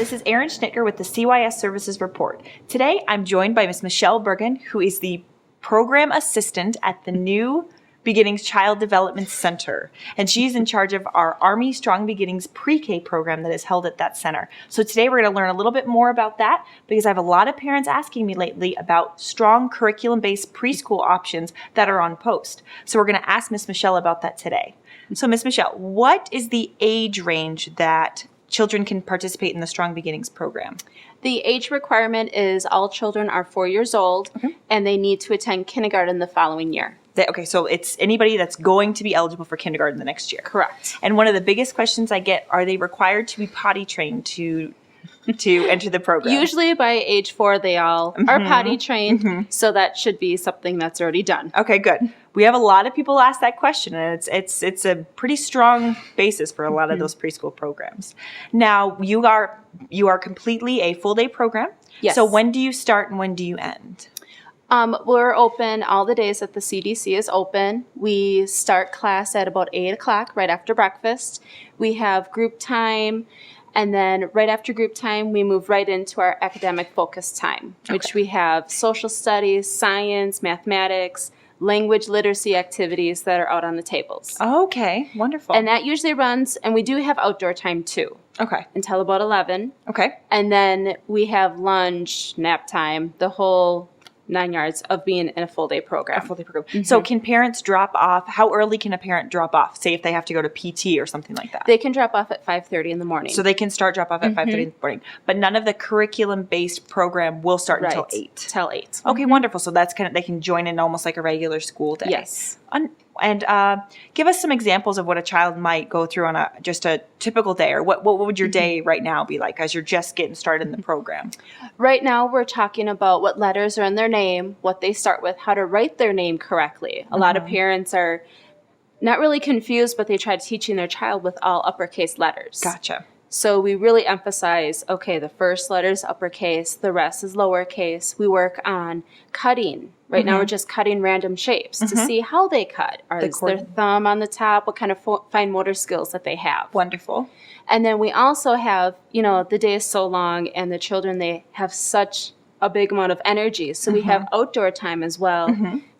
this is Erin Schnittger with the CYSS Services Report. Today, I'm joined by Ms. Michelle Bergen, who is the Program Assistant at the New Beginnings Child Development Center. And she's in charge of our Army Strong Beginnings pre-K program that is held at that center. So today we're going to learn a little bit more about that because I have a lot of parents asking me lately about strong curriculum-based preschool options that are on post. So we're going to ask Ms. Michelle about that today. So Ms. Michelle, what is the age range that children can participate in the Strong Beginnings program? The age requirement is all children are 4 years old and they need to attend kindergarten the following year. Okay, so it's anybody that's going to be eligible for kindergarten the next year. Correct. And one of the biggest questions I get, are they required to be potty trained to enter the program? Usually by age 4, they all are potty trained, so that should be something that's already done. Okay, good. We have a lot of people ask that question, and it's a pretty strong basis for a lot of those preschool programs. Now, you are completely a full day program. Yes. So when do you start and when do you end? We're open all the days that the CDC is open. We start class at about 8 o'clock right after breakfast. We have group time. And then right after group time, we move right into our academic focus time, which we have social studies, science, mathematics, language literacy activities that are out on the tables. Okay, wonderful. And that usually runs, and we do have outdoor time too. Okay. Until about 11. Okay. And then we have lunch, nap time, the whole 9 yards of being in a full day program. A full day program. So can parents drop off? How early can a parent drop off? Say if they have to go to PT or something like that. They can drop off at 5:30 in the morning. So they can drop off at 5:30 in the morning. But none of the curriculum-based program will start until 8. Till 8. Okay, wonderful. So that's they can join in almost like a regular school day. Yes. And give us some examples of what a child might go through on just a typical day, or what would your day right now be like as you're just getting started in the program? Right now, we're talking about what letters are in their name, what they start with, how to write their name correctly. A lot of parents are not really confused, but they try teaching their child with all uppercase letters. Gotcha. So we really emphasize, okay, the first letter is uppercase, the rest is lowercase. We work on cutting. Right now we're just cutting random shapes to see how they cut. Is their thumb on the top? What kind of fine motor skills that they have? Wonderful. And then we also have, the day is so long and the children, they have such a big amount of energy. So we have outdoor time as well.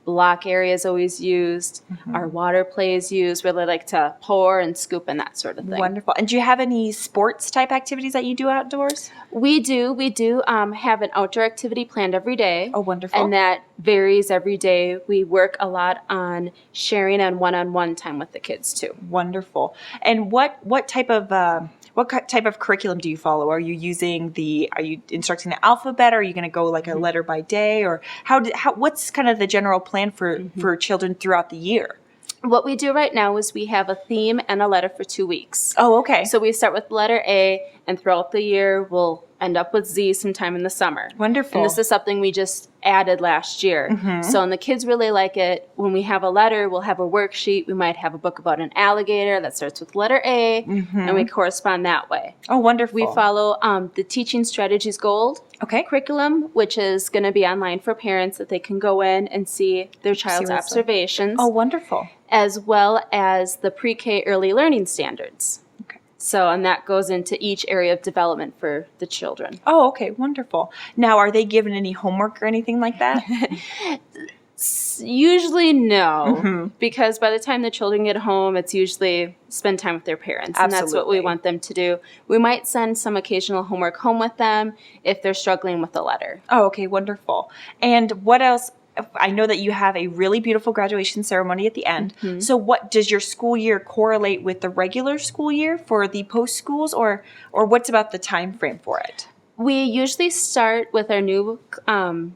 Block area is always used. Our water play is used where they like to pour and scoop and that sort of thing. Wonderful. And do you have any sports type activities that you do outdoors? We do. We do have an outdoor activity planned every day. Oh, wonderful. And that varies every day. We work a lot on sharing and one-on-one time with the kids too. Wonderful. And what type of curriculum do you follow? Are you instructing the alphabet? Or are you going to go like a letter by day? Or what's kind of the general plan for children throughout the year? What we do right now is we have a theme and a letter for 2 weeks. Oh, okay. So we start with letter A, and throughout the year, we'll end up with Z sometime in the summer. Wonderful. And this is something we just added last year. So, and the kids really like it. When we have a letter, we'll have a worksheet. We might have a book about an alligator that starts with letter A, and we correspond that way. Oh, wonderful. We follow the Teaching Strategies Gold curriculum, which is going to be online for parents that they can go in and see their child's observations. Oh, wonderful. As well as the pre-K early learning standards. Okay. So, and that goes into each area of development for the children. Oh, okay, wonderful. Now, are they given any homework or anything like that? Usually no, because by the time the children get home, it's usually spend time with their parents. Absolutely. And that's what we want them to do. We might send some occasional homework home with them if they're struggling with the letter. Oh, okay, wonderful. And what else? I know that you have a really beautiful graduation ceremony at the end. So what does your school year correlate with the regular school year for the post schools, or what's about the time frame for it? We usually start with our new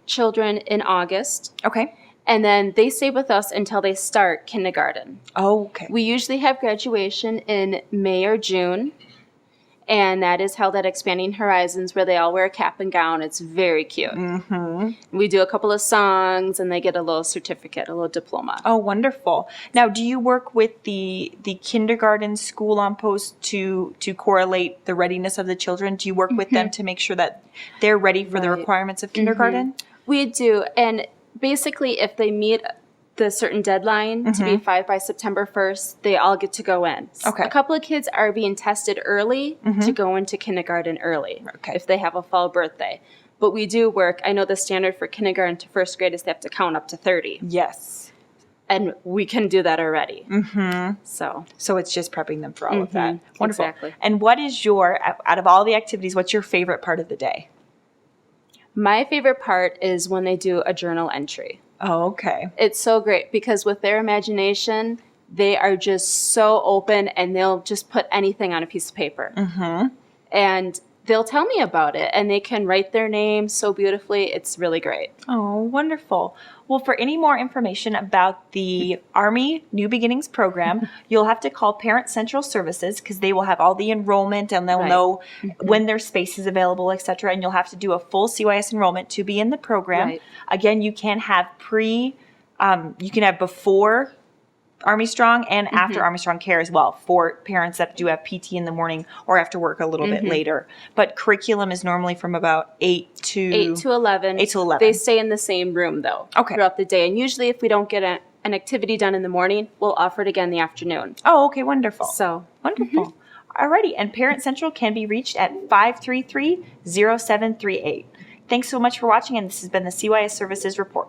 children in August. Okay. And then they stay with us until they start kindergarten. Oh, okay. We usually have graduation in May or June. And that is held at Expanding Horizons, where they all wear a cap and gown. It's very cute. We do a couple of songs, and they get a little certificate, a little diploma. Oh, wonderful. Now, do you work with the kindergarten school on post to correlate the readiness of the children? Do you work with them to make sure that they're ready for the requirements of kindergarten? We do. And basically, if they meet the certain deadline to be 5 by September 1st, they all get to go in. Okay. A couple of kids are being tested early to go into kindergarten early Okay. if they have a fall birthday. But we do work, I know the standard for kindergarten to first grade is they have to count up to 30. Yes. And we can do that already. So it's just prepping them for all of that. Wonderful. Exactly. And what is out of all the activities, what's your favorite part of the day? My favorite part is when they do a journal entry. Oh, okay. It's so great because with their imagination, they are just so open and they'll just put anything on a piece of paper. And they'll tell me about it and they can write their name so beautifully. It's really great. Oh, wonderful. Well, for any more information about the Army New Beginnings program, you'll have to call Parent Central Services because they will have all the enrollment and they'll know when their space is available, etc. And you'll have to do a full CYS enrollment to be in the program. Right. Again, you can have you can have before Army Strong and after Army Strong Care as well for parents that do have PT in the morning or after work a little bit later. But curriculum is normally from about 8 to 11. 8 to 11. They stay in the same room though throughout the day. And usually if we don't get an activity done in the morning, we'll offer it again in the afternoon. Oh, okay, wonderful. So Wonderful. Alrighty, and Parent Central can be reached at 533-0738. Thanks so much for watching, and this has been the CYS Services Report.